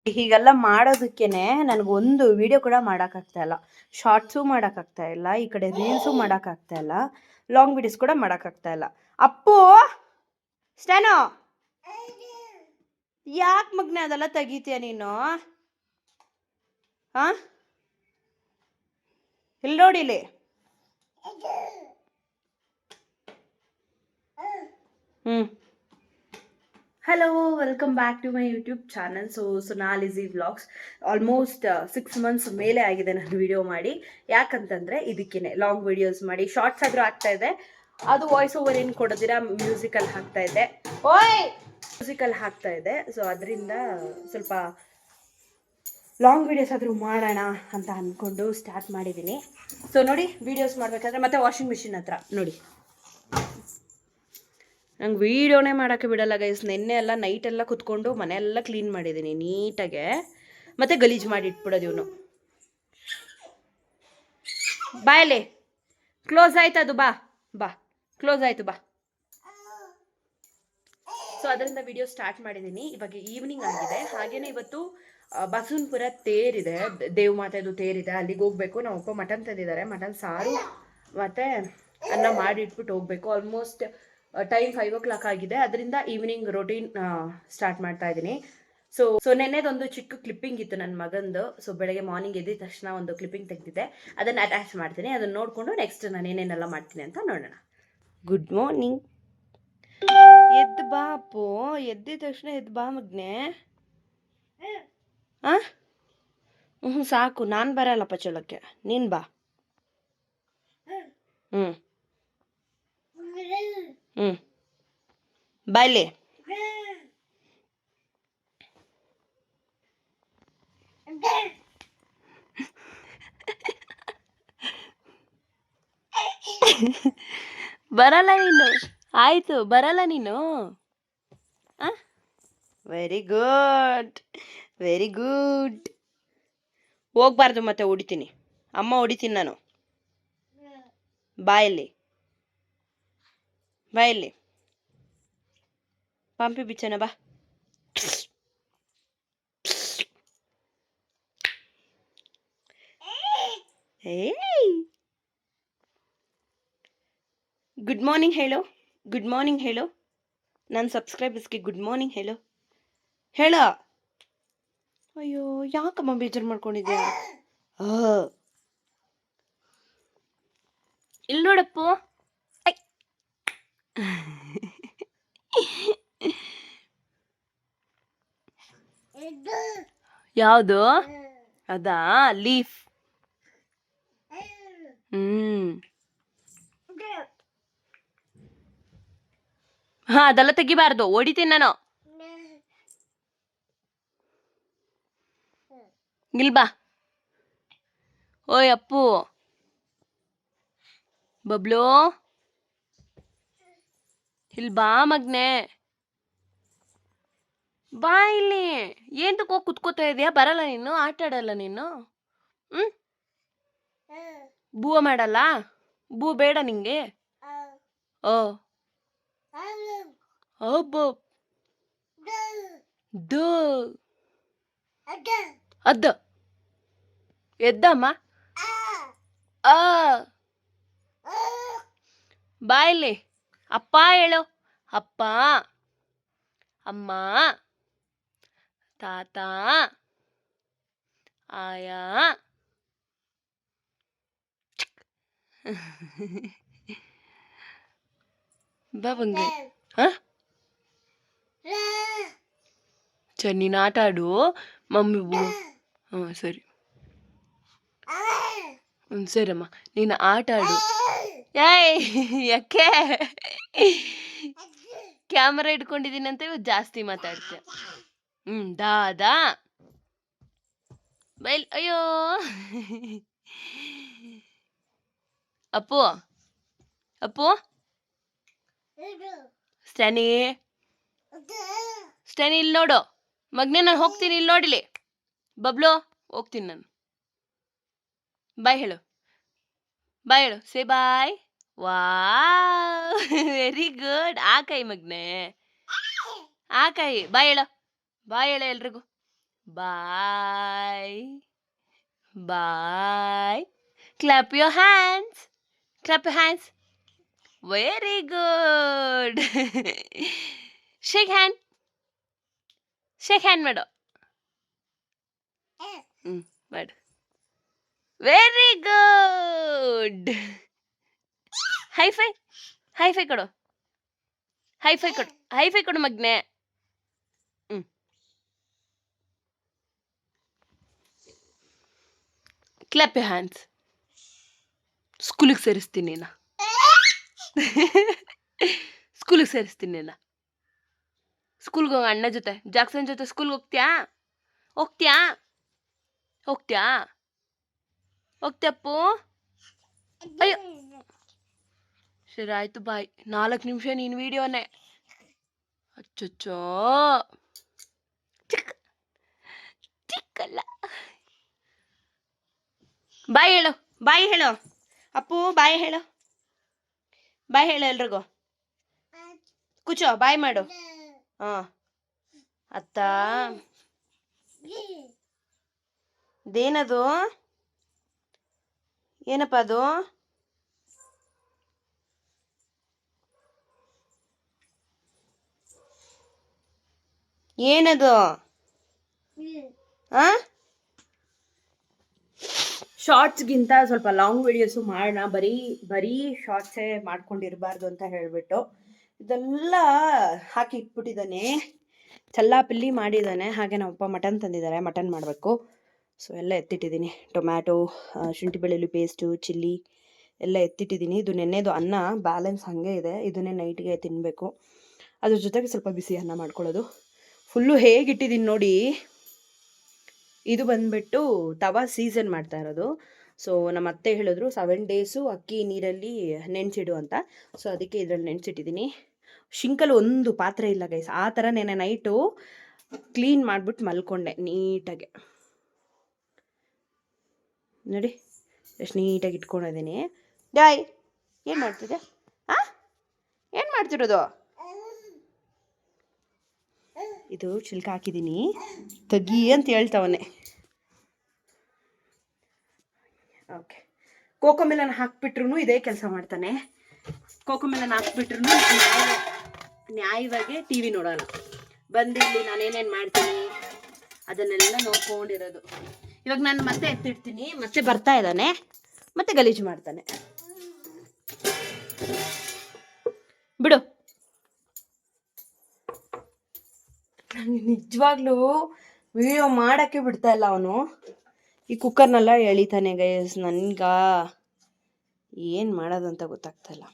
ಹೀಗೆಲ್ಲ ಮಾಡೋದಕ್ಕೇನೆ ನನಗೊಂದು ವಿಡಿಯೋ ಕೂಡ ಮಾಡೋಕ್ಕಾಗ್ತಾ ಇಲ್ಲ, ಶಾರ್ಟ್ಸು ಮಾಡೋಕ್ಕಾಗ್ತಾ ಇಲ್ಲ, ಈ ಕಡೆ ರೀಲ್ಸು ಮಾಡೋಕ್ಕಾಗ್ತಾ ಇಲ್ಲ, ಲಾಂಗ್ ವಿಡಿಯೋಸ್ ಕೂಡ ಮಾಡೋಕ್ಕಾಗ್ತಾ ಇಲ್ಲ. ಅಪ್ಪು ಸ್ಟ್ಯಾನೋ ಯಾಕೆ ಮಗ್ನೆ ಅದೆಲ್ಲ ತೆಗಿತೀಯ ನೀನು? ಹಾಂ ಇಲ್ಲಿ ನೋಡಿಲಿ. Hello, welcome back to my YouTube channel. Sunal easy vlogs. Almost 6 months ಮೇಲೆ ಆಗಿದೆ ನಾನು ವಿಡಿಯೋ ಮಾಡಿ. ಯಾಕಂತಂದರೆ ಇದಕ್ಕೇನೆ ಲಾಂಗ್ ವಿಡಿಯೋಸ್ ಮಾಡಿ, ಶಾರ್ಟ್ಸ್ ಆದರೂ ಆಗ್ತಾ ಇದೆ, ಅದು ವಾಯ್ಸ್ ಓವರ್ ಏನು ಕೊಡೋದಿರ ಮ್ಯೂಸಿಕಲ್ಲಿ ಹಾಕ್ತಾ ಇದೆ. ಸೊ ಅದರಿಂದ ಸ್ವಲ್ಪ ಲಾಂಗ್ ವಿಡಿಯೋಸ್ ಆದರೂ ಮಾಡೋಣ ಅಂತ ಅಂದ್ಕೊಂಡು ಸ್ಟಾರ್ಟ್ ಮಾಡಿದ್ದೀನಿ. ಸೊ ನೋಡಿ, ವಿಡಿಯೋಸ್ ಮಾಡಬೇಕಾದ್ರೆ ಮತ್ತೆ ವಾಷಿಂಗ್ ಮಿಷಿನ್ ಹತ್ರ ನೋಡಿ, ನಂಗೆ ವೀಡಿಯೋನೇ ಮಾಡೋಕ್ಕೆ ಬಿಡಲ್ಲ ಗೈಸ್. ನಿನ್ನೆ ಎಲ್ಲ ನೈಟೆಲ್ಲ ಕುತ್ಕೊಂಡು ಮನೆಯೆಲ್ಲ ಕ್ಲೀನ್ ಮಾಡಿದ್ದೀನಿ ನೀಟಾಗೆ, ಮತ್ತೆ ಗಲೀಜು ಮಾಡಿ ಇಟ್ಬಿಡೋದು ಇವನು. ಬಾಯಲ್ಲಿ ಕ್ಲೋಸ್ ಆಯ್ತು ಅದು, ಬಾ ಬಾ ಕ್ಲೋಸ್ ಆಯಿತು ಬಾ. ಸೊ ಅದರಿಂದ ವಿಡಿಯೋ ಸ್ಟಾರ್ಟ್ ಮಾಡಿದ್ದೀನಿ. ಇವಾಗ ಈವ್ನಿಂಗ್ ಆಗಿದೆ. ಹಾಗೇನೆ ಇವತ್ತು ಬಸವನಪುರ ತೇರಿದೆ, ದೇವ್ ಮಾತೆದು ತೇರಿದೆ, ಅಲ್ಲಿಗೆ ಹೋಗ್ಬೇಕು. ನಮ್ಮ ಅಪ್ಪ ಮಟನ್ ತಂದಿದ್ದಾರೆ, ಮಟನ್ ಸಾರು ಮತ್ತು ಅನ್ನ ಮಾಡಿ ಇಟ್ಬಿಟ್ಟು ಹೋಗ್ಬೇಕು. ಆಲ್ಮೋಸ್ಟ್ ಟೈಮ್ 5 o'clock ಆಗಿದೆ. ಅದರಿಂದ ಈವ್ನಿಂಗ್ ರೊಟೀನ್ ಸ್ಟಾರ್ಟ್ ಮಾಡ್ತಾ ಇದ್ದೀನಿ. ಸೊ ನೆನ್ನೆದೊಂದು ಚಿಕ್ಕ ಕ್ಲಿಪ್ಪಿಂಗ್ ಇತ್ತು ನನ್ನ ಮಗಂದು. ಸೊ ಬೆಳಗ್ಗೆ ಮಾರ್ನಿಂಗ್ ಎದ್ದ ತಕ್ಷಣ ಒಂದು ಕ್ಲಿಪ್ಪಿಂಗ್ ತೆಗೆದಿದ್ದೆ, ಅದನ್ನು ಅಟ್ಯಾಚ್ ಮಾಡ್ತೀನಿ. ಅದನ್ನು ನೋಡಿಕೊಂಡು ನೆಕ್ಸ್ಟ್ ನಾನು ಏನೇನೆಲ್ಲ ಮಾಡ್ತೀನಿ ಅಂತ ನೋಡೋಣ. Good morning. ಎದ್ದು ಬಾ ಅಪ್ಪು, ಎದ್ದಿದ ತಕ್ಷಣ ಎದ್ದು ಬಾ ಮಗ್ನೆ. ಸಾಕು, ನಾನು ಬರಲ್ಲಪ್ಪ ಚಲೋಕ್ಕೆ, ನೀನು ಬಾ. ಬಾಯ್ಲಿ. ಬರಲ್ಲ ನೀನು, ಆಯಿತು ಬರಲ್ಲ ನೀನು. Very good, very good. ಹೋಗ್ಬಾರ್ದು, ಮತ್ತೆ ಹೊಡಿತೀನಿ, ಅಮ್ಮ ಹೊಡಿತೀನಿ ನಾನು. ಬಾಯಲ್ಲಿ ಬಾಯಲ್ಲಿ ಪಂಪಿ ಬಿಚ್ಚನ ಬಾ. ಗುಡ್ ಮಾರ್ನಿಂಗ್ ಹೇಳು, ಗುಡ್ ಮಾರ್ನಿಂಗ್ ಹೇಳು. ನನ್ನ ಸಬ್ಸ್ಕ್ರೈಬರ್ಸ್ಗೆ ಗುಡ್ ಮಾರ್ನಿಂಗ್ ಹೇಳು, ಹೇಳ. ಅಯ್ಯೋ ಯಾಕಮ್ಮ ಬೇಜಾರು ಮಾಡ್ಕೊಂಡಿದ್ಯಾ? ಇಲ್ಲಿ ನೋಡಪ್ಪು. ಯಾವುದು ಅದಾ? ಲೀಫ್. ಹಾ, ಅದೆಲ್ಲ ತೆಗಿಬಾರ್ದು, ಹೊಡಿತೀನಿ ನಾನು. ಇಲ್ಬಾ. ಓಯ್ ಅಪ್ಪು, ಬಬ್ಲು, ಇಲ್ಲಿ ಬಾ ಮಗ್ನೆ, ಬಾ ಇಲ್ಲಿ. ಏನ್ ತಗೋ ಕುತ್ಕೋತಾ ಇದೆಯಾ? ಬರಲ್ಲ ನೀನು? ಆಟ ಆಡಲ್ಲ ನೀನು? ಬೂ ಮಾಡಲ್ಲ? ಬೂ ಬೇಡ ನಿಂಗೆ? ಓ ಅದ್ದ ಎದ್ದಮ್ಮ. ಬಾ ಇಲ್ಲಿ. ಅಪ್ಪ ಹೇಳು. ಅಪ್ಪ, ಅಮ್ಮ, ತಾತ, ಆಯಾ. ಬಾ ಬಂಗೆ. ಸರಿ, ನೀನು ಆಟ ಆಡು, ಮಮ್ಮಿ ಬೂ. ಸರಿ, ಸರಮ್ಮ, ನೀನು ಆಟ ಆಡು. ಏಯ್ ಯಾಕೆ? ಕ್ಯಾಮರಾ ಇಟ್ಕೊಂಡಿದ್ದೀನಂತ ಇವತ್ತು ಜಾಸ್ತಿ ಮಾತಾಡ್ತೆ. ದಾದಾ ಬೈಲ್. ಅಯ್ಯೋ ಅಪ್ಪು, ಅಪ್ಪು, ಸ್ಟ್ಯಾನಿ, ಸ್ಟ್ಯಾನಿ ಇಲ್ಲಿ ನೋಡು ಮಗ್ನೆ, ನಾನು ಹೋಗ್ತೀನಿ, ಇಲ್ಲಿ ನೋಡಿಲಿ. ಬಬ್ಲು, ಹೋಗ್ತೀನಿ ನಾನು. ಬಾಯ್ ಹೇಳು, ಬಾಯ್ ಹೇಳು, say bye. Wow, very good. ಆ ಕೈ ಮಗ್ನೆ, ಆ ಕೈ. ಬಾಯ್ ಹೇಳು, ಬಾಯ್ ಹೇಳು ಎಲ್ರಿಗೂ. Bye bye. Clap your hands, clap your hands. Very good. Shake hand, shake hand ಮಾಡು. ಮಾಡು. Very good. ಹೈಫೈ, ಹೈಫೈ ಕೊಡು, ಹೈಫೈ ಕೊಡು, ಹೈಫೈ ಕೊಡು ಮಗ್ನೆ. Clap your hands. ಸ್ಕೂಲಿಗೆ ಸೇರಿಸ್ತೀನಿ ನಾ, ಸ್ಕೂಲಿಗೆ ಸೇರಿಸ್ತೀನಿ ನಾ. ಸ್ಕೂಲ್ಗೆ ಹೋಗ ಅಣ್ಣ ಜೊತೆ, ಜಾಕ್ಸನ್ ಜೊತೆ ಸ್ಕೂಲ್ಗೆ ಹೋಗ್ತೀಯಾ? ಹೋಗ್ತೀಯಾ? ಹೋಗ್ತೀಯಾ? ಹೋಗ್ತೀಯಪ್ಪು? ಅಯ್ಯೋ ಸರಿ ಆಯ್ತು ಬಾಯ್. 4 ನಿಮಿಷ ನೀನು ವಿಡಿಯೋನೇ. ಅಚ್ಚಚ್ಚೋ ಚಿಕ್ಕ ಚಿಕ್ಕಲ್ಲ. ಬಾಯ್ ಹೇಳು, ಬಾಯ್ ಹೇಳು ಅಪ್ಪು, ಬಾಯ್ ಹೇಳು, ಬಾಯ್ ಹೇಳು ಎಲ್ರಿಗೂ. ಕೂಚೋ, ಬಾಯ್ ಮಾಡು. ಹಾಂ ಅತ್ತ, ಇದೇನದು? ಏನಪ್ಪ ಅದು? ಏನದು? ಆ ಶಾರ್ಟ್ಸ್ಗಿಂತ ಸ್ವಲ್ಪ ಲಾಂಗ್ ವಿಡಿಯೋಸು ಮಾಡೋಣ, ಬರೀ ಬರೀ ಶಾರ್ಟ್ಸೇ ಮಾಡ್ಕೊಂಡಿರಬಾರ್ದು ಅಂತ ಹೇಳಿಬಿಟ್ಟು ಇದೆಲ್ಲ ಹಾಕಿ ಇಟ್ಬಿಟ್ಟಿದ್ದಾನೆ. ಚಲ್ಲಾಪಿಲ್ಲಿ ಮಾಡಿದ್ದಾನೆ. ಹಾಗೆ ನಮ್ಮಪ್ಪ ಮಟನ್ ತಂದಿದ್ದಾರೆ, ಮಟನ್ ಮಾಡಬೇಕು. ಸೊ ಎಲ್ಲ ಎತ್ತಿಟ್ಟಿದ್ದೀನಿ. ಟೊಮ್ಯಾಟೊ, ಶುಂಠಿ ಬೆಳ್ಳುಳ್ಳಿ ಪೇಸ್ಟು, ಚಿಲ್ಲಿ ಎಲ್ಲ ಎತ್ತಿಟ್ಟಿದ್ದೀನಿ. ಇದು ನೆನ್ನೆದು ಅನ್ನ ಬ್ಯಾಲೆನ್ಸ್ ಹಾಗೆ ಇದೆ, ಇದನ್ನೇ ನೈಟ್ಗೆ ತಿನ್ನಬೇಕು. ಅದ್ರ ಜೊತೆಗೆ ಸ್ವಲ್ಪ ಬಿಸಿ ಅನ್ನ ಮಾಡ್ಕೊಳ್ಳೋದು. ಫುಲ್ಲು ಹೇಗಿಟ್ಟಿದ್ದೀನಿ ನೋಡಿ. ಇದು ಬಂದುಬಿಟ್ಟು ತವಾ ಸೀಸನ್ ಮಾಡ್ತಾ ಇರೋದು. ಸೊ ನಮ್ಮ ಅತ್ತೆ ಹೇಳಿದ್ರು 7 ಡೇಸು ಅಕ್ಕಿ ನೀರಲ್ಲಿ ನೆನೆಸಿಡು ಅಂತ. ಸೊ ಅದಕ್ಕೆ ಇದರಲ್ಲಿ ನೆನೆಸಿಟ್ಟಿದ್ದೀನಿ. ಶಿಂಕಲ್ಲಿ ಒಂದು ಪಾತ್ರೆ ಇಲ್ಲ ಗೈಸ್. ಆ ಥರ ನೆನೆ ನೈಟು ಕ್ಲೀನ್ ಮಾಡಿಬಿಟ್ಟು ಮಲ್ಕೊಂಡೆ ನೀಟಾಗೆ. ನೋಡಿ ಎಷ್ಟು ನೀಟಾಗಿ ಇಟ್ಕೊಂಡಿದ್ದೀನಿ. ಡಾಯ್ ಏನು ಮಾಡ್ತಿದ್ದೆ? ಹಾಂ ಏನು ಮಾಡ್ತಿರೋದು? ಇದು ಚಿಲ್ಕ ಹಾಕಿದ್ದೀನಿ, ತೆಗಿ ಅಂತ ಹೇಳ್ತವನೆ. ಓಕೆ, ಕೋಕೋಮೆಲನ್ ಹಾಕ್ಬಿಟ್ರು ಇದೇ ಕೆಲಸ ಮಾಡ್ತಾನೆ. ಕೋಕೋಮೆಲನ್ ಹಾಕ್ಬಿಟ್ರು ನ್ಯಾಯವಾಗಿ ಟಿ ವಿ ನೋಡೋಣ. ಬಂದಿಲ್ಲಿ ನಾನೇನೇನು ಮಾಡ್ತೀನಿ ಅದನ್ನೆಲ್ಲ ನೋಡ್ಕೊಂಡಿರೋದು. ಇವಾಗ ನಾನು ಮತ್ತೆ ಎತ್ತಿಡ್ತೀನಿ, ಮತ್ತೆ ಬರ್ತಾ ಇದ್ದಾನೆ, ಮತ್ತೆ ಗಲೀಜು ಮಾಡ್ತಾನೆ. ಬಿಡು. ನಿಜವಾಗ್ಲೂ ವಿಡಿಯೋ ಮಾಡೋಕ್ಕೆ ಬಿಡ್ತಾ ಇಲ್ಲ ಅವನು. ಈ ಕುಕ್ಕರ್ನೆಲ್ಲ ಎಳಿತಾನೆ ಗೈಸ್. ನನ್ಗ ಏನು ಮಾಡೋದಂತ ಗೊತ್ತಾಗ್ತಾಯಿಲ್ಲ.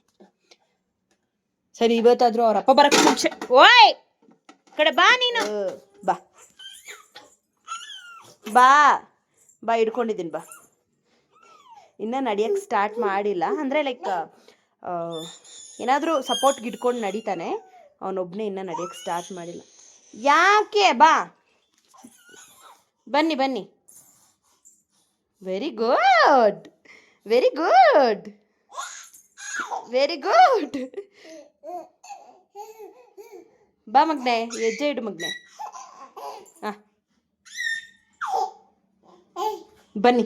ಸರಿ, ಇವತ್ತಾದರೂ ಅವ್ರ ಅಪ್ಪ ಬರಕ್ಕೆ ಮುಂಚೆ. ಓಯ್ ಕಡೆ ಬಾ, ನೀನು ಬಾ ಬಾ ಬಾ, ಹಿಡ್ಕೊಂಡಿದ್ದೀನಿ ಬಾ. ಇನ್ನೂ ನಡಿಯೋಕ್ಕೆ ಸ್ಟಾರ್ಟ್ ಮಾಡಿಲ್ಲ, ಅಂದರೆ ಲೈಕ್ ಏನಾದರೂ ಸಪೋರ್ಟ್ಗೆ ಇಟ್ಕೊಂಡು ನಡೀತಾನೆ. ಅವನೊಬ್ಬನೇ ಇನ್ನೂ ನಡಿಯೋಕ್ಕೆ ಸ್ಟಾರ್ಟ್ ಮಾಡಿಲ್ಲ. ಯಾಕೆ? ಬಾ, ಬನ್ನಿ ಬನ್ನಿ. Very good, very good, very good. ಬಾ ಮಗ್ನೆ, ಹೆಜ್ಜೆ ಇಡು ಮಗ್ನೆ. ಹಾಂ ಬನ್ನಿ.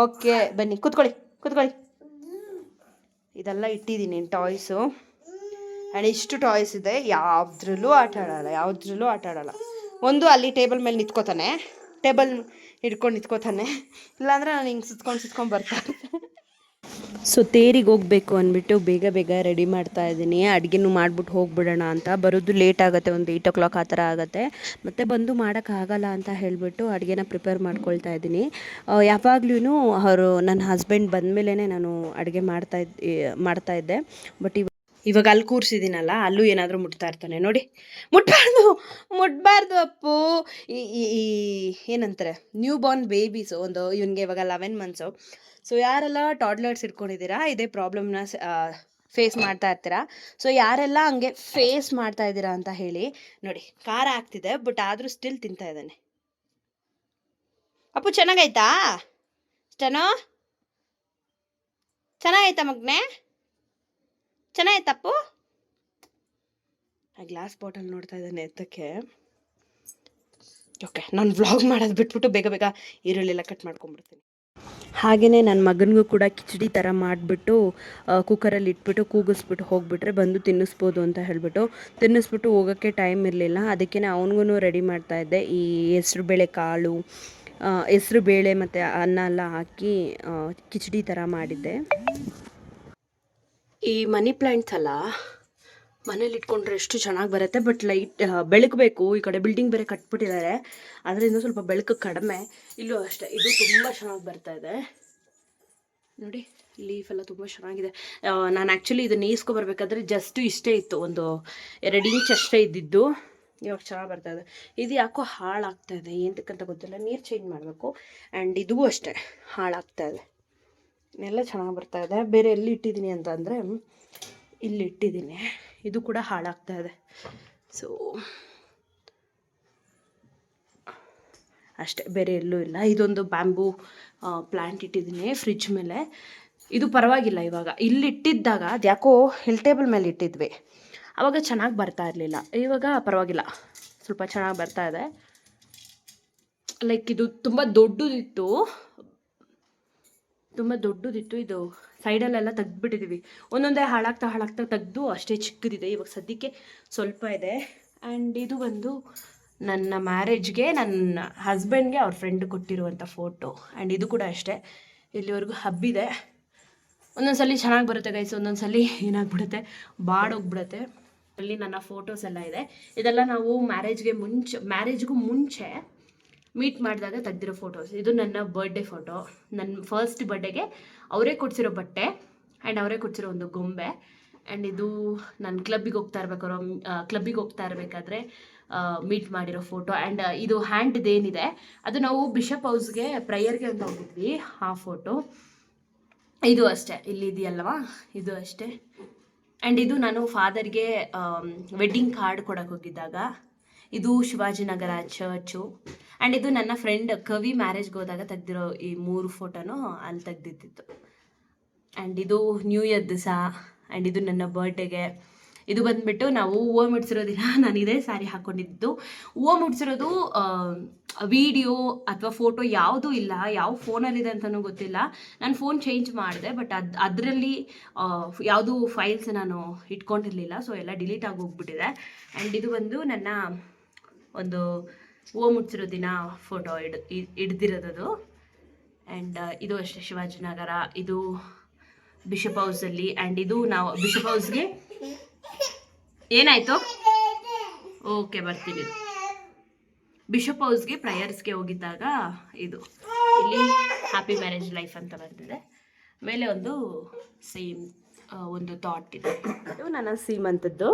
ಓಕೆ ಬನ್ನಿ, ಕೂತ್ಕೊಳ್ಳಿ ಕೂತ್ಕೊಳ್ಳಿ. ಇದೆಲ್ಲ ಇಟ್ಟಿದ್ದೀನಿ ಟಾಯ್ಸು. ಆ್ಯಂಡ್ ಇಷ್ಟು ಟಾಯ್ಸ್ ಇದೆ, ಯಾವುದ್ರಲ್ಲೂ ಆಟ ಆಡಲ್ಲ. ಒಂದು ಅಲ್ಲಿ ಟೇಬಲ್ ಮೇಲೆ ನಿಂತ್ಕೋತಾನೆ, ಟೇಬಲ್ ಹಿಡ್ಕೊಂಡು ನಿಂತ್ಕೋತಾನೆ. ಇಲ್ಲಾಂದರೆ ನಾನು ಹಿಂಗೆ ಸುತ್ಕೊಂಡು ಬರ್ತಾನೆ. ಸೊ ತೇರಿಗೆ ಹೋಗಬೇಕು ಅಂದ್ಬಿಟ್ಟು ಬೇಗ ಬೇಗ ರೆಡಿ ಮಾಡ್ತಾ ಇದ್ದೀನಿ. ಅಡುಗೆನೂ ಮಾಡಿಬಿಟ್ಟು ಹೋಗ್ಬಿಡೋಣ ಅಂತ. ಬರೋದು ಲೇಟ್ ಆಗುತ್ತೆ, ಒಂದು 8 o'clock ಆ ಥರ ಆಗುತ್ತೆ. ಮತ್ತು ಬಂದು ಮಾಡೋಕ್ಕಾಗಲ್ಲ ಅಂತ ಹೇಳಿಬಿಟ್ಟು ಅಡುಗೆನ ಪ್ರಿಪೇರ್ ಮಾಡ್ಕೊಳ್ತಾ ಇದ್ದೀನಿ. ಯಾವಾಗ್ಲೂ ಅವರು ನನ್ನ ಹಸ್ಬೆಂಡ್ ಬಂದಮೇಲೆ ನಾನು ಅಡುಗೆ ಮಾಡ್ತಾಯಿದ್ದೆ. ಬಟ್ ಇವಾಗ ಅಲ್ಲಿ ಕೂರಿಸಿದ್ದೀನಲ್ಲ, ಅಲ್ಲೂ ಏನಾದರೂ ಮುಟ್ತಾ ಇರ್ತಾನೆ ನೋಡಿ. ಮುಟ್ಬಾರ್ದು ಅಪ್ಪು. ಈ ಏನಂತಾರೆ, ನ್ಯೂ ಬಾರ್ನ್ ಬೇಬೀಸು, ಒಂದು ಇವನಿಗೆ ಇವಾಗ 11 months. ಸೊ ಯಾರೆಲ್ಲ ಟಾಡ್ಲರ್ಸ್ ಇಟ್ಕೊಂಡಿದ್ದೀರಾ, ಇದೇ ಪ್ರಾಬ್ಲಮ್ನ ಫೇಸ್ ಮಾಡ್ತಾ ಇರ್ತೀರಾ. ಸೊ ಯಾರೆಲ್ಲ ಹಂಗೆ ಫೇಸ್ ಮಾಡ್ತಾ ಇದ್ದೀರಾ ಅಂತ ಹೇಳಿ. ನೋಡಿ, ಖಾರ ಆಗ್ತಿದೆ, ಬಟ್ ಆದರೂ ಸ್ಟಿಲ್ ತಿಂತಾ ಇದ್ದಾನೆ. ಅಪ್ಪು ಚೆನ್ನಾಗೈತಾ? ಚೆನ್ನಾಗೈತಾ ಮಗ್ನೆ? ಚೆನ್ನಾಗೈತಪ್ಪು? ಆ ಗ್ಲಾಸ್ ಬಾಟಲ್ ನೋಡ್ತಾ ಇದ್ದಾನೆ ಎತ್ತಕ್ಕೆ. ಓಕೆ, ನಾನು ವ್ಲಾಗ್ ಮಾಡೋದು ಬಿಟ್ಬಿಟ್ಟು ಬೇಗ ಬೇಗ ಈರುಳ್ಳೆಲ್ಲ ಕಟ್ ಮಾಡ್ಕೊಂಬಿಡ್ತೀನಿ. ಹಾಗೆಯೇ ನನ್ನ ಮಗನಿಗೂ ಕೂಡ ಕಿಚಡಿ ಥರ ಮಾಡಿಬಿಟ್ಟು ಕುಕ್ಕರಲ್ಲಿ ಇಟ್ಬಿಟ್ಟು ಕೂಗಿಸ್ಬಿಟ್ಟು ಹೋಗಿಬಿಟ್ರೆ ಬಂದು ತಿನ್ನಿಸ್ಬೋದು ಅಂತ ಹೇಳಿಬಿಟ್ಟು ತಿನ್ನಿಸ್ಬಿಟ್ಟು ಹೋಗೋಕ್ಕೆ ಟೈಮ್ ಇರಲಿಲ್ಲ. ಅದಕ್ಕೆ ಅವನಿಗೂ ರೆಡಿ ಮಾಡ್ತಾಯಿದ್ದೆ. ಈ ಹೆಸ್ರುಬೇಳೆ ಕಾಳು, ಹೆಸ್ರುಬೇಳೆ ಮತ್ತು ಅನ್ನ ಎಲ್ಲ ಹಾಕಿ ಕಿಚಡಿ ಥರ ಮಾಡಿದ್ದೆ. ಈ ಮನಿ ಪ್ಲ್ಯಾಂಟ್ಸ್ ಅಲ್ಲ ಮನೇಲಿ ಇಟ್ಕೊಂಡ್ರೆ ಎಷ್ಟು ಚೆನ್ನಾಗಿ ಬರುತ್ತೆ. ಬಟ್ ಲೈಟ್ ಬೆಳಕಬೇಕು. ಈ ಕಡೆ ಬಿಲ್ಡಿಂಗ್ ಬೇರೆ ಕಟ್ಬಿಟ್ಟಿದ್ದಾರೆ, ಅದರಿಂದ ಸ್ವಲ್ಪ ಬೆಳಕು ಕಡಿಮೆ. ಇಲ್ಲೂ ಅಷ್ಟೇ, ಇದು ತುಂಬ ಚೆನ್ನಾಗಿ ಬರ್ತಾ ಇದೆ ನೋಡಿ. ಲೀಫ್ ಎಲ್ಲ ತುಂಬ ಚೆನ್ನಾಗಿದೆ. ನಾನು ಆ್ಯಕ್ಚುಲಿ ಇದನ್ನು ಈಸ್ಕೊಬರ್ಬೇಕಾದ್ರೆ ಜಸ್ಟ್ ಇಷ್ಟೇ ಇತ್ತು, ಒಂದು 2 ಇಂಚ್ ಅಷ್ಟೇ ಇದ್ದಿದ್ದು. ಇವಾಗ ಚೆನ್ನಾಗಿ ಬರ್ತಾ ಇದೆ. ಇದು ಯಾಕೋ ಹಾಳಾಗ್ತಾ ಇದೆ, ಏನಕ್ಕಂತ ಗೊತ್ತಿಲ್ಲ. ನೀರು ಚೇಂಜ್ ಮಾಡಬೇಕು. ಆ್ಯಂಡ್ ಇದೂ ಅಷ್ಟೇ ಹಾಳಾಗ್ತಾ ಇದೆ. ಎಲ್ಲ ಚೆನ್ನಾಗಿ ಬರ್ತಾ ಇದೆ. ಬೇರೆ ಎಲ್ಲಿ ಇಟ್ಟಿದ್ದೀನಿ ಅಂತ ಅಂದರೆ ಇಲ್ಲಿ ಇಟ್ಟಿದ್ದೀನಿ. ಇದು ಕೂಡ ಹಾಳಾಗ್ತಾ ಇದೆ. ಸೊ ಅಷ್ಟೇ, ಬೇರೆ ಎಲ್ಲೂ ಇಲ್ಲ. ಇದೊಂದು ಬ್ಯಾಂಬೂ ಪ್ಲ್ಯಾಂಟ್ ಇಟ್ಟಿದ್ದೀನಿ ಫ್ರಿಜ್ ಮೇಲೆ. ಇದು ಪರವಾಗಿಲ್ಲ. ಇವಾಗ ಇಲ್ಲಿಟ್ಟಿದ್ದಾಗ ಅದು ಯಾಕೋ ಹಿಲ್ ಟೇಬಲ್ ಮೇಲೆ ಇಟ್ಟಿದ್ವಿ, ಆವಾಗ ಚೆನ್ನಾಗಿ ಬರ್ತಾ ಇರಲಿಲ್ಲ. ಇವಾಗ ಪರವಾಗಿಲ್ಲ, ಸ್ವಲ್ಪ ಚೆನ್ನಾಗಿ ಬರ್ತಾ ಇದೆ. ಲೈಕ್ ಇದು ತುಂಬ ದೊಡ್ಡದಿತ್ತು, ಇದು ಸೈಡಲ್ಲೆಲ್ಲ ತೆಗ್ದುಬಿಟ್ಟಿದ್ದೀವಿ. ಒಂದೊಂದೇ ಹಾಳಾಗ್ತಾ ತೆಗೆದು ಅಷ್ಟೇ ಚಿಕ್ಕದಿದೆ. ಇವಾಗ ಸದ್ಯಕ್ಕೆ ಸ್ವಲ್ಪ ಇದೆ. ಆ್ಯಂಡ್ ಇದು ಬಂದು ನನ್ನ ಮ್ಯಾರೇಜ್ಗೆ ನನ್ನ ಹಸ್ಬೆಂಡ್ಗೆ ಅವ್ರ ಫ್ರೆಂಡ್ ಕೊಟ್ಟಿರುವಂಥ ಫೋಟೋ. ಆ್ಯಂಡ್ ಇದು ಕೂಡ ಅಷ್ಟೇ, ಇಲ್ಲಿವರೆಗೂ ಹಬ್ಬಿದೆ. ಒಂದೊಂದ್ಸಲಿ ಚೆನ್ನಾಗಿ ಬರುತ್ತೆ ಗೈಸ್, ಒಂದೊಂದ್ಸಲಿ ಏನಾಗ್ಬಿಡುತ್ತೆ, ಬಾಡೋಗ್ಬಿಡುತ್ತೆ. ಅಲ್ಲಿ ನನ್ನ ಫೋಟೋಸ್ ಎಲ್ಲ ಇದೆ. ಇದೆಲ್ಲ ನಾವು ಮ್ಯಾರೇಜ್ಗೂ ಮುಂಚೆ ಮೀಟ್ ಮಾಡಿದಾಗ ತೆಗ್ದಿರೋ ಫೋಟೋಸ್. ಇದು ನನ್ನ ಬರ್ಡೇ ಫೋಟೋ. ನನ್ನ ಫಸ್ಟ್ ಬರ್ಡೇಗೆ ಅವರೇ ಕೊಡ್ಸಿರೋ ಬಟ್ಟೆ ಆ್ಯಂಡ್ ಅವರೇ ಕೊಡ್ಸಿರೋ ಒಂದು ಗೊಂಬೆ. ಆ್ಯಂಡ್ ಇದು ನಾನು ಕ್ಲಬ್ಬಿಗೆ ಹೋಗ್ತಾ ಇರಬೇಕಾದ್ರೆ ಮೀಟ್ ಮಾಡಿರೋ ಫೋಟೋ. ಆ್ಯಂಡ್ ಇದು ಹ್ಯಾಂಡ್ದೇನಿದೆ ಅದು ನಾವು ಬಿಷಪ್ ಹೌಸ್ಗೆ ಪ್ರೇಯರ್ಗೆ ಅಂತ ಹೋಗಿದ್ವಿ, ಆ ಫೋಟೋ. ಇದು ಅಷ್ಟೇ, ಇಲ್ಲಿದೆಯಲ್ವಾ, ಇದು ಅಷ್ಟೇ. ಆ್ಯಂಡ್ ಇದು ನಾನು ಫಾದರ್ಗೆ ವೆಡ್ಡಿಂಗ್ ಕಾರ್ಡ್ ಕೊಡೋಕೆ ಹೋಗಿದ್ದಾಗ. ಇದು ಶಿವಾಜಿನಗರ ಚರ್ಚು. ಆ್ಯಂಡ್ ಇದು ನನ್ನ ಫ್ರೆಂಡ್ ಕವಿ ಮ್ಯಾರೇಜ್ಗೆ ಹೋದಾಗ ತೆಗ್ದಿರೋ ಈ 3 ಫೋಟೋನು ಅಲ್ಲಿ ತೆಗ್ದಿದ್ದಿತ್ತು. ಆ್ಯಂಡ್ ಇದು ನ್ಯೂ ಇಯರ್ ದಿವಸ. ಆ್ಯಂಡ್ ಇದು ನನ್ನ ಬರ್ಡೇಗೆ. ಇದು ಬಂದುಬಿಟ್ಟು ನಾವು ಹೂವು ಮುಡ್ಸಿರೋ ದಿನ ನಾನು ಇದೇ ಸ್ಯಾರಿ ಹಾಕ್ಕೊಂಡಿದ್ದು. ಹೂವು ಮುಡ್ಸಿರೋದು ವಿಡಿಯೋ ಅಥವಾ ಫೋಟೋ ಯಾವುದೂ ಇಲ್ಲ, ಯಾವ ಫೋನಲ್ಲಿದೆ ಅಂತಲೂ ಗೊತ್ತಿಲ್ಲ. ನಾನು ಫೋನ್ ಚೇಂಜ್ ಮಾಡಿದೆ, ಬಟ್ ಅದರಲ್ಲಿ ಯಾವುದೂ ಫೈಲ್ಸ್ ನಾನು ಇಟ್ಕೊಂಡಿರಲಿಲ್ಲ. ಸೊ ಎಲ್ಲ ಡಿಲೀಟ್ ಆಗಿ ಹೋಗ್ಬಿಟ್ಟಿದೆ. ಆ್ಯಂಡ್ ಇದು ಬಂದು ನನ್ನ ಒಂದು ಹೂವು ಮುಡ್ಸಿರೋ ದಿನ ಫೋಟೋ ಹಿಡ್ದಿರೋದು. ಆ್ಯಂಡ್ ಇದು ಅಷ್ಟೇ ಶಿವಾಜಿನಗರ. ಇದು ಬಿಷಪ್ ಹೌಸಲ್ಲಿ. ಆ್ಯಂಡ್ ಇದು ನಾವು ಬಿಷಪ್ ಹೌಸ್ಗೆ ಏನಾಯಿತು, ಓಕೆ ಬರ್ತೀನಿ. ಬಿಷಪ್ ಹೌಸ್ಗೆ ಪ್ರೇಯರ್ಸ್ಗೆ ಹೋಗಿದ್ದಾಗ ಇದು ಇಲ್ಲಿ ಹ್ಯಾಪಿ ಮ್ಯಾರೇಜ್ ಲೈಫ್ ಅಂತ ಬರ್ತಿದೆ. ಮೇಲೆ ಒಂದು ಸೇಮ್ ಒಂದು ಥಾಟ್ ಇದೆ. ಇದು ನನ್ನ ಸೀಮಂತದ್ದು.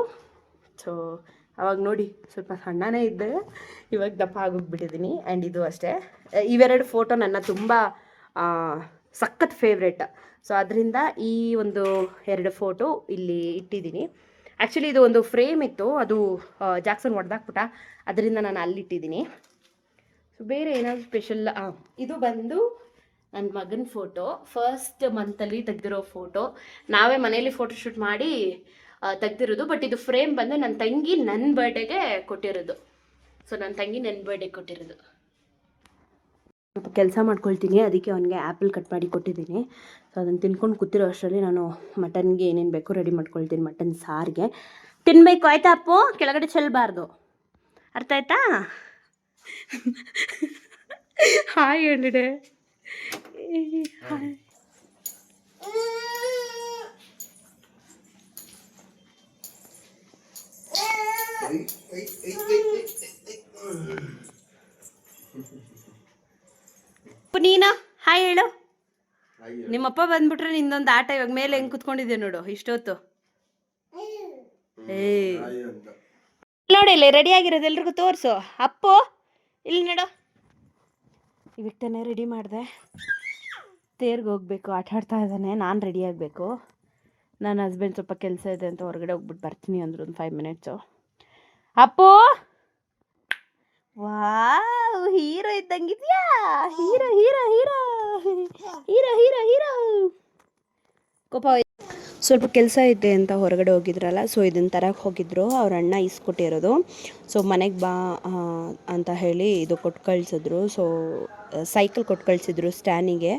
ಸೊ ಅವಾಗ ನೋಡಿ ಸ್ವಲ್ಪ ಸಣ್ಣನೇ ಇದ್ದೆ, ಇವಾಗ ದಪ್ಪ ಆಗೋಗ್ಬಿಟ್ಟಿದ್ದೀನಿ. ಆ್ಯಂಡ್ ಇದು ಅಷ್ಟೇ. ಇವೆರಡು ಫೋಟೋ ನನ್ನ ತುಂಬ ಸಖತ್ ಫೇವ್ರೇಟ್. ಸೊ ಅದರಿಂದ ಈ ಒಂದು 2 ಫೋಟೋ ಇಲ್ಲಿ ಇಟ್ಟಿದ್ದೀನಿ. ಆ್ಯಕ್ಚುಲಿ ಇದು ಒಂದು ಫ್ರೇಮ್ ಇತ್ತು, ಅದು ಜಾಕ್ಸನ್ ಹೊಡೆದಾಕ್ಬಿಟ್ಟ, ಅದರಿಂದ ನಾನು ಅಲ್ಲಿಟ್ಟಿದ್ದೀನಿ. ಸೊ ಬೇರೆ ಏನಾದರೂ ಸ್ಪೆಷಲ್, ಇದು ಬಂದು ನನ್ನ ಮಗನ ಫೋಟೋ. ಫಸ್ಟ್ ಮಂತಲ್ಲಿ ತೆಗೆದಿರೋ ಫೋಟೋ. ನಾವೇ ಮನೇಲಿ ಫೋಟೋಶೂಟ್ ಮಾಡಿ ತೆಗ್ದಿರೋದು. ಬಟ್ ಇದು ಫ್ರೇಮ್ ಬಂದು ನನ್ನ ತಂಗಿ ನನ್ನ ಬರ್ಡೇಗೆ ಕೊಟ್ಟಿರೋದು. ಸೊ ನನ್ನ ತಂಗಿ ನನ್ನ ಬರ್ಡೇಗೆ ಕೊಟ್ಟಿರೋದು. ಸ್ವಲ್ಪ ಕೆಲಸ ಮಾಡ್ಕೊಳ್ತೀನಿ, ಅದಕ್ಕೆ ಅವನಿಗೆ ಆ್ಯಪಲ್ ಕಟ್ ಮಾಡಿ ಕೊಟ್ಟಿದ್ದೀನಿ. ಸೊ ಅದನ್ನು ತಿನ್ಕೊಂಡು ಕೂತಿರೋ ಅಷ್ಟರಲ್ಲಿ ನಾನು ಮಟನ್ಗೆ ಏನೇನು ಬೇಕೋ ರೆಡಿ ಮಾಡ್ಕೊಳ್ತೀನಿ. ಮಟನ್ ಸಾರಿಗೆ ತಿನ್ನಬೇಕು, ಆಯಿತಾ ಅಪ್ಪು? ಕೆಳಗಡೆ ಚೆಲ್ಲಬಾರ್ದು, ಅರ್ಥ ಆಯ್ತಾ? ಹಾಯ್ ಹೇಳಿಡೆ. ಹಾಯ್. ನೀನು ಹಾಯ್ ಹೇಳು. ನಿಮ್ಮಪ್ಪ ಬಂದ್ಬಿಟ್ರೆ ನಿಂದೊಂದು ಆಟ. ಇವಾಗ ಮೇಲೆ ಹೆಂಗೆ ಕುತ್ಕೊಂಡಿದ್ದೆ ನೋಡು ಇಷ್ಟೊತ್ತು. ನೋಡಿ ಇಲ್ಲಿ ರೆಡಿ ಆಗಿರೋದು ಎಲ್ರಿಗೂ ತೋರಿಸು. ಅಪ್ಪು ಇಲ್ಲಿ ನೋಡು. ಇವಾಗ ತಾನೇ ರೆಡಿ ಮಾಡಿದೆ, ತೇರ್ಗೆ ಹೋಗ್ಬೇಕು, ಆಟ ಆಡ್ತಾ ಇದ್ದಾನೆ. ನಾನು ರೆಡಿ ಆಗಬೇಕು. ನನ್ನ ಹಸ್ಬೆಂಡ್ ಸ್ವಲ್ಪ ಕೆಲಸ ಇದೆ ಅಂತ ಹೊರಗಡೆ ಹೋಗ್ಬಿಟ್ಟು ಬರ್ತೀನಿ ಅಂದರು, ಒಂದು 5 ಮಿನಿಟ್ಸು. ಅಪ್ಪು ವಾವ್, ಹೀರೋ ಇದ್ದಂಗಿದ್ಯಾ? Hero hero hero hero hero hero. ಕೋಪ ಸ್ವಲ್ಪ ಕೆಲಸ ಐತೆ ಅಂತ ಹೊರಗಡೆ ಹೋಗಿದ್ರಲ್ಲ, ಸೊ ಇದನ್ನು ತರಕ್ಕೆ ಹೋಗಿದ್ರು. ಅವ್ರ ಅಣ್ಣ ಇಸ್ಕೊಟ್ಟಿರೋದು. ಸೊ ಮನೆಗೆ ಬಾ ಅಂತ ಹೇಳಿ ಇದು ಕೊಟ್ಟು ಕಳಿಸಿದ್ರು. ಸೊ ಸೈಕಲ್ ಕೊಟ್ಟು ಕಳಿಸಿದ್ರು ಸ್ಟ್ಯಾನಿಗೆ.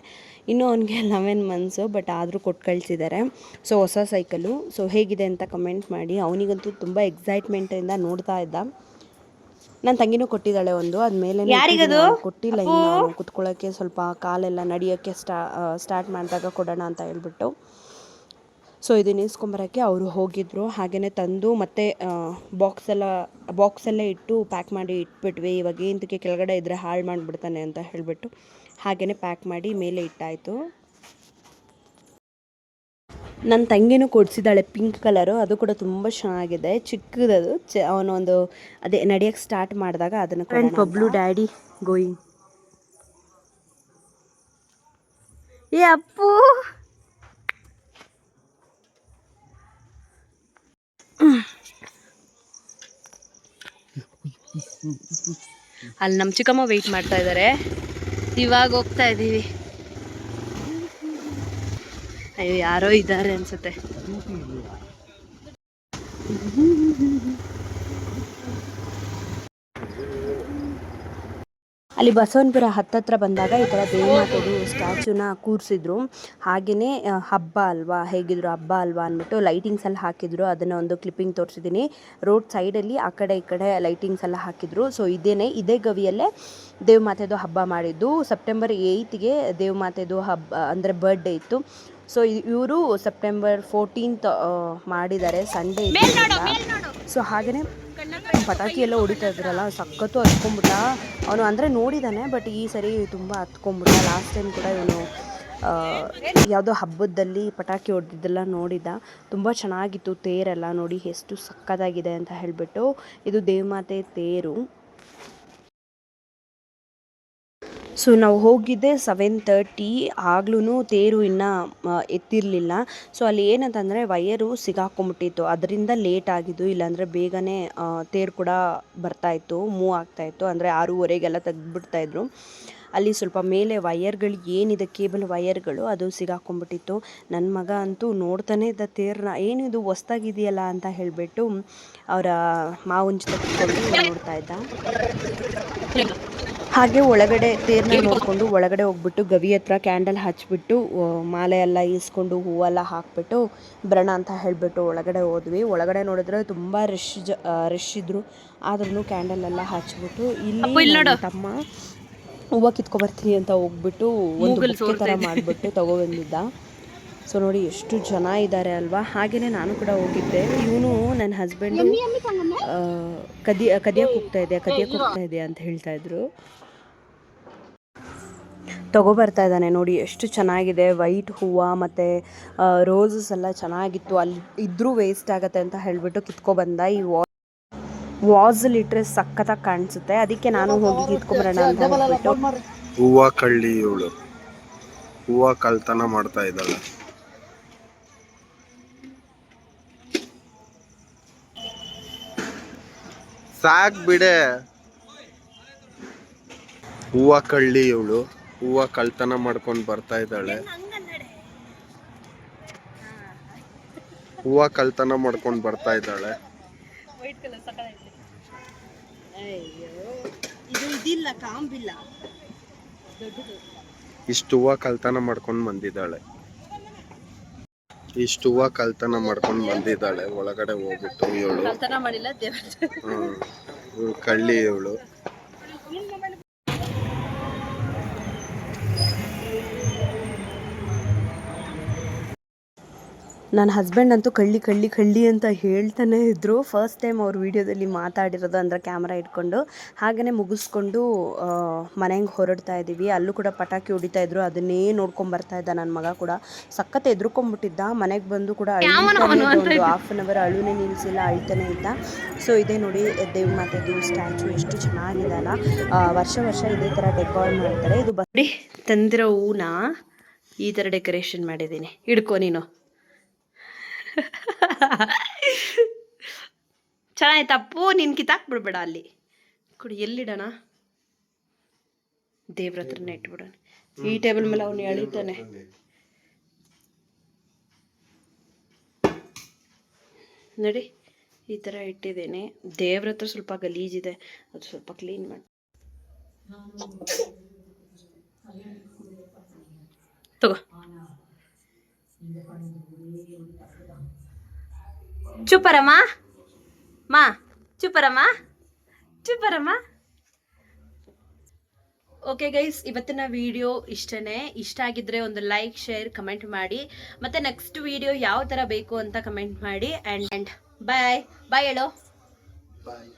ಇನ್ನೂ ಅವನಿಗೆ 11 ಮಂತ್ಸು, ಬಟ್ ಆದರೂ ಕೊಟ್ಟು ಕಳಿಸಿದ್ದಾರೆ. ಸೊ ಹೊಸ ಸೈಕಲು. ಸೊ ಹೇಗಿದೆ ಅಂತ ಕಮೆಂಟ್ ಮಾಡಿ. ಅವನಿಗಂತೂ ತುಂಬ ಎಕ್ಸೈಟ್ಮೆಂಟಿಂದ ನೋಡ್ತಾ ಇದ್ದ. ನನ್ನ ತಂಗಿನೂ ಕೊಟ್ಟಿದ್ದಾಳೆ ಒಂದು, ಅದ್ಮೇಲೆ ಕೊಟ್ಟಿಲ್ಲ ಇನ್ನು. ಅವನು ಕುತ್ಕೊಳ್ಳೋಕ್ಕೆ ಸ್ವಲ್ಪ ಕಾಲೆಲ್ಲ ನಡಿಯೋಕ್ಕೆ ಸ್ಟಾರ್ಟ್ ಮಾಡಿದಾಗ ಕೊಡೋಣ ಅಂತ ಹೇಳ್ಬಿಟ್ಟು. ಸೊ ಇದನ್ನ ಇಸ್ಕೊಂಬರೋಕ್ಕೆ ಅವರು ಹೋಗಿದ್ದರು. ಹಾಗೆಯೇ ತಂದು ಮತ್ತೆ ಬಾಕ್ಸಲ್ಲೇ ಇಟ್ಟು ಪ್ಯಾಕ್ ಮಾಡಿ ಇಟ್ಬಿಟ್ವಿ. ಇವಾಗ ಏನಕ್ಕೆ ಕೆಳಗಡೆ ಇದ್ದರೆ ಹಾಳು ಮಾಡಿಬಿಡ್ತಾನೆ ಅಂತ ಹೇಳಿಬಿಟ್ಟು ಹಾಗೆಯೇ ಪ್ಯಾಕ್ ಮಾಡಿ ಮೇಲೆ ಇಟ್ಟಾಯಿತು. ನನ್ನ ತಂಗಿನೂ ಕೊಡಿಸಿದ್ದಾಳೆ ಪಿಂಕ್ ಕಲರು, ಅದು ಕೂಡ ತುಂಬ ಚೆನ್ನಾಗಿದೆ. ಚಿಕ್ಕದದು. ಅವನೊಂದು ಅದೇ ನಡೆಯೋಕ್ಕೆ ಸ್ಟಾರ್ಟ್ ಮಾಡಿದಾಗ ಅದನ್ನು ಬಬ್ಲು ಡ್ಯಾಡಿ ಗೋಯಿಂಗ್. ಏ ಅಪ್ಪು, ಅಲ್ಲಿ ನಮ್ಮ ಚಿಕ್ಕಮ್ಮ ವೆಯ್ಟ್ ಮಾಡ್ತಾ ಇದ್ದಾರೆ. ಇವಾಗ ಹೋಗ್ತಾ ಇದ್ದೀವಿ. ಅಯ್ಯೋ ಯಾರೋ ಇದ್ದಾರೆ ಅನ್ಸುತ್ತೆ. ಅಲ್ಲಿ ಬಸವನಪುರ ಹತ್ತತ್ರ ಬಂದಾಗ ಈ ಥರ ದೇವಮಾತೆದು ಸ್ಟ್ಯಾಚ್ಯೂನ ಕೂರಿಸಿದ್ರು. ಹಾಗೆಯೇ ಹಬ್ಬ ಅಲ್ವಾ, ಹೇಗಿದ್ರು ಹಬ್ಬ ಅಲ್ವಾ ಅಂದ್ಬಿಟ್ಟು ಲೈಟಿಂಗ್ಸ್ ಎಲ್ಲ ಹಾಕಿದ್ರು. ಅದನ್ನು ಒಂದು ಕ್ಲಿಪ್ಪಿಂಗ್ ತೋರಿಸಿದ್ದೀನಿ. ರೋಡ್ ಸೈಡಲ್ಲಿ ಆ ಕಡೆ ಈ ಕಡೆ ಲೈಟಿಂಗ್ಸ್ ಎಲ್ಲ ಹಾಕಿದ್ರು. ಸೊ ಇದೇ ಗವಿಯಲ್ಲೇ ದೇವಮಾತೆದು ಹಬ್ಬ ಮಾಡಿದ್ದು. ಸೆಪ್ಟೆಂಬರ್ 8ಗೆ ದೇವಮಾತೆದು ಹಬ್ಬ ಅಂದರೆ ಬರ್ಡೇ ಇತ್ತು. ಸೊ ಇವರು ಸೆಪ್ಟೆಂಬರ್ 14th ಮಾಡಿದ್ದಾರೆ, ಸಂಡೇ ಇತ್ತು. ಸೊ ಹಾಗೆಯೇ ಪಟಾಕಿ ಎಲ್ಲ ಹೊಡಿತಾ ಇದ್ರಲ್ಲ, ಸಖತ್ತು ಹತ್ಕೊಂಡ್ಬಿಟ್ಟ ಅವನು. ಅಂದರೆ ನೋಡಿದ್ದಾನೆ, ಬಟ್ ಈ ಸರಿ ತುಂಬ ಹತ್ಕೊಂಡ್ಬಿಟ್ಟ. ಲಾಸ್ಟ್ ಟೈಮ್ ಕೂಡ ಇವನು ಯಾವುದೋ ಹಬ್ಬದಲ್ಲಿ ಪಟಾಕಿ ಹೊಡೆದಿದ್ದೆಲ್ಲ ನೋಡಿದ್ದ. ತುಂಬ ಚೆನ್ನಾಗಿತ್ತು ತೇರೆಲ್ಲ. ನೋಡಿ ಎಷ್ಟು ಸಕ್ಕತ್ತಾಗಿದೆ ಅಂತ ಹೇಳಿಬಿಟ್ಟು. ಇದು ದೇವಮಾತೆ ತೇರು. ಸೊ ನಾವು ಹೋಗಿದ್ದೆ 7:30. ಆಗ್ಲೂ ತೇರು ಇನ್ನೂ ಎತ್ತಿರಲಿಲ್ಲ. ಸೊ ಅಲ್ಲಿ ಏನಂತಂದರೆ ವಯರು ಸಿಗಾಕೊಂಬಿಟ್ಟಿತ್ತು, ಅದರಿಂದ ಲೇಟ್ ಆಗಿದ್ದು. ಇಲ್ಲಾಂದರೆ ಬೇಗನೆ ತೇರು ಕೂಡ ಬರ್ತಾಯಿತ್ತು, ಮೂವ್ ಆಗ್ತಾಯಿತ್ತು. ಅಂದರೆ 6:30ಗೆಲ್ಲ ತೆಗೆದುಬಿಡ್ತಾಯಿದ್ರು. ಅಲ್ಲಿ ಸ್ವಲ್ಪ ಮೇಲೆ ವಯರ್ಗಳು ಏನಿದೆ, ಕೇಬಲ್ ವಯರ್ಗಳು, ಅದು ಸಿಗಾಕೊಂಬಿಟ್ಟಿತ್ತು. ನನ್ನ ಮಗ ಅಂತೂ ನೋಡ್ತಾನೆ ಇದ್ದ ತೇರನ್ನ. ಏನಿದು ಹೊಸ್ದಾಗಿದೆಯಲ್ಲ ಅಂತ ಹೇಳಿಬಿಟ್ಟು ಅವರ ಮಾವನ ಜೊತೆ ಕೂತ್ಕೊಂಡು ನೋಡ್ತಾ ಇದ್ದ. ಹಾಗೆ ಒಳಗಡೆ ತೇರನ್ನ ನೋಡಿಕೊಂಡು ಒಳಗಡೆ ಹೋಗ್ಬಿಟ್ಟು ಗವಿ ಹತ್ರ ಕ್ಯಾಂಡಲ್ ಹಚ್ಬಿಟ್ಟು ಮಾಲೆ ಎಲ್ಲ ಈಸ್ಕೊಂಡು ಹೂವೆಲ್ಲ ಹಾಕ್ಬಿಟ್ಟು ಬರೋಣ ಅಂತ ಹೇಳಿಬಿಟ್ಟು ಒಳಗಡೆ ಹೋದ್ವಿ. ಒಳಗಡೆ ನೋಡಿದ್ರೆ ತುಂಬ ರಶ್ ಇದ್ದರು. ಆದ್ರೂ ಕ್ಯಾಂಡಲ್ ಎಲ್ಲ ಹಚ್ಬಿಟ್ಟು ಇಲ್ಲಿ ತಮ್ಮ ಹೂವು ಕಿತ್ಕೊಬರ್ತೀನಿ ಅಂತ ಹೋಗ್ಬಿಟ್ಟು ಒಂದು ಬುಕ್ಕೆ ಥರ ಮಾಡಿಬಿಟ್ಟು ತೊಗೊಬಂದಿದ್ದ. ಸೊ ನೋಡಿ ಎಷ್ಟು ಜನ ಇದ್ದಾರೆ ಅಲ್ವಾ. ಹಾಗೆಯೇ ನಾನು ಕೂಡ ಹೋಗಿದ್ದೆ. ಇವನು ನನ್ನ ಹಸ್ಬೆಂಡು ಕದಿಯಕ್ಕೆ ಹೋಗ್ತಾ ಇದೆ ಅಂತ ಹೇಳ್ತಾಯಿದ್ರು. ತೊಗೊಬರ್ತಾ ಇದ್ದಾನೆ. ನೋಡಿ ಎಷ್ಟು ಚೆನ್ನಾಗಿದೆ. ವೈಟ್ ಹೂವು ಮತ್ತು ರೋಸಸ್ ಎಲ್ಲ ಚೆನ್ನಾಗಿತ್ತು. ಅಲ್ಲಿ ಇದ್ರೂ ವೇಸ್ಟ್ ಆಗುತ್ತೆ ಅಂತ ಹೇಳಿಬಿಟ್ಟು ಕಿತ್ಕೊಬಂದ. ಈ ವಾಸಲ್ಲಿ ಇಟ್ಟರೆ ಸಖತ್ತಾಗಿ ಕಾಣಿಸುತ್ತೆ. ಅದಕ್ಕೆ ನಾನು ಹೋಗಿ ಕಿತ್ಕೊಂಬರೋಣ ಅಂತ ಹೇಳ್ಬಿಟ್ಟು. ಹೂವು ಕಳ್ಳಿ ಇವಳು, ಹೂವು ಕಳ್ತನ ಮಾಡ್ತಾ ಇದ್ದಾಳೆ. ಸಾಕ್ ಬಿಡೆ. ಹೂವು ಕಳ್ಳಿ ಇವಳು, ಹೂವು ಕಳ್ತನ ಮಾಡ್ಕೊಂಡು ಬರ್ತಾ ಇದ್ದಾಳೆ. ಹೂವು ಕಳ್ತನ ಮಾಡ್ಕೊಂಡು ಬರ್ತಾ ಇದ್ದಾಳೆ. ಇಷ್ಟು ಹೂವು ಕಳ್ತನ ಮಾಡ್ಕೊಂಡು ಬಂದಿದ್ದಾಳೆ. ಒಳಗಡೆ ಹೋಗ್ಬಿಟ್ಟು ಇವಳು ಕಳ್ಳಿ ಇವಳು. ನನ್ನ ಹಸ್ಬೆಂಡ್ ಅಂತೂ ಕಳ್ಳಿ ಅಂತ ಹೇಳ್ತಾನೆ ಇದ್ದರು. ಫಸ್ಟ್ ಟೈಮ್ ಅವ್ರ ವೀಡಿಯೋದಲ್ಲಿ ಮಾತಾಡಿರೋದು, ಅಂದರೆ ಕ್ಯಾಮ್ರಾ ಇಟ್ಕೊಂಡು. ಹಾಗೆಯೇ ಮುಗಿಸ್ಕೊಂಡು ಮನೆಗೆ ಹೊರಡ್ತಾ ಇದ್ದೀವಿ. ಅಲ್ಲೂ ಕೂಡ ಪಟಾಕಿ ಹೊಡಿತಾಯಿದ್ರು, ಅದನ್ನೇ ನೋಡ್ಕೊಂಬರ್ತಾ ಇದ್ದ ನನ್ನ ಮಗ ಕೂಡ. ಸಖತ್ ಎದ್ರುಕೊಂಡ್ಬಿಟ್ಟಿದ್ದ. ಮನೆಗೆ ಬಂದು ಕೂಡ ಒಂದು 1/2 hour ಅಳುನೇ ನಿಲ್ಲಿಸಿಲ್ಲ, ಅಳ್ತಾನೆ ಇದ್ದ. ಸೊ ಇದೇ ನೋಡಿ ದೇವಮಾತೆದು ಸ್ಟ್ಯಾಚು ಎಷ್ಟು ಚೆನ್ನಾಗಿದೆ ಅಲ್ಲ. ವರ್ಷ ಇದೇ ಥರ ಡೆಕೋರ್ ಮಾಡ್ತಾರೆ. ಇದು ಬರೀ ತಂದಿರೋ ಹೂನ ಈ ಥರ ಡೆಕೋರೇಷನ್ ಮಾಡಿದ್ದೀನಿ. ಹಿಡ್ಕೊ ನೀನು. ಚೆನ್ನಾಯ್ತಪ್ಪು, ನೀನು ಕಿತ್ತಾಕ್ಬಿಡ್ಬೇಡ. ಅಲ್ಲಿ ಕುಡಿ, ಎಲ್ಲಿಡೋಣ? ದೇವ್ರ ಹತ್ರನೇ ಇಟ್ಬಿಡೋಣ. ಈ ಟೇಬಲ್ ಮೇಲೆ ಅವನು ಎಳಿತಾನೆ. ನೋಡಿ ಈ ಥರ ಇಟ್ಟಿದ್ದೀನಿ. ದೇವ್ರ ಹತ್ರ ಸ್ವಲ್ಪ ಗಲೀಜಿದೆ, ಅದು ಸ್ವಲ್ಪ ಕ್ಲೀನ್ ಮಾಡಿ ತಗೋ. ಚುಪರಮ್ಮ ಮಾ, ಚುಪರಮ್ಮ ಚುಪರಮ್ಮ. ಓಕೆ ಗೈಸ್, ಇವತ್ತಿನ ವಿಡಿಯೋ ಇಷ್ಟನೇ. ಇಷ್ಟ ಆಗಿದ್ರೆ ಒಂದು ಲೈಕ್, ಶೇರ್, ಕಮೆಂಟ್ ಮಾಡಿ. ಮತ್ತೆ ನೆಕ್ಸ್ಟ್ ವಿಡಿಯೋ ಯಾವ ಥರ ಬೇಕು ಅಂತ ಕಮೆಂಟ್ ಮಾಡಿ. ಆ್ಯಂಡ್ ಬಾಯ್ ಬಾಯ್ ಹೇಳೋ. ಬಾಯ್.